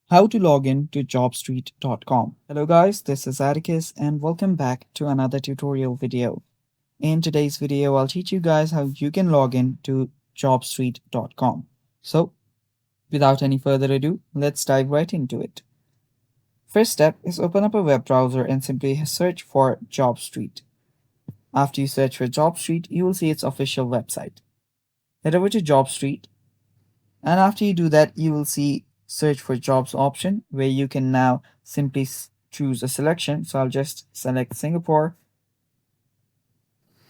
How to log in to JobStreet.com. Hello guys, this is Atticus and welcome back to another tutorial video. In today's video, I'll teach you guys how you can log in to JobStreet.com. So without any further ado, let's dive right into it. First step is open up a web browser and simply search for JobStreet. After you search for JobStreet, you will see its official website. Head over to JobStreet, and after you do that, you will see search for jobs option where you can now simply choose a selection. So I'll just select Singapore.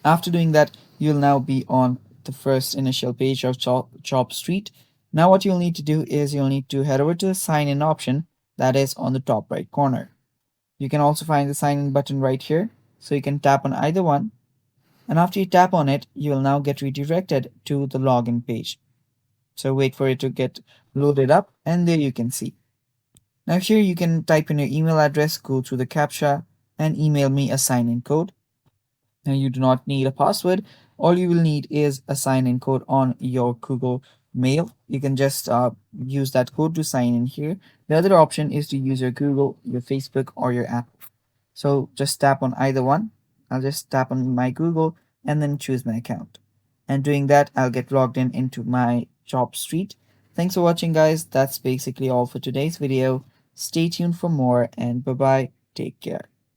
After doing that, you'll now be on the first initial page of JobStreet. Now what you'll need to do is you'll need to head over to the sign in option that is on the top right corner. You can also find the sign in button right here. So you can tap on either one. And after you tap on it, you will now get redirected to the login page. So wait for it to get loaded up, and there you can see. Now here you can type in your email address, go through the CAPTCHA, and email me a sign-in code. Now you do not need a password. All you will need is a sign-in code on your Google Mail. You can just use that code to sign in here. The other option is to use your Google, your Facebook, or your Apple. So just tap on either one. I'll just tap on my Google and then choose my account. And doing that, I'll get logged in into my JobStreet. Thanks for watching, guys. That's basically all for today's video. Stay tuned for more, and bye bye. Take care.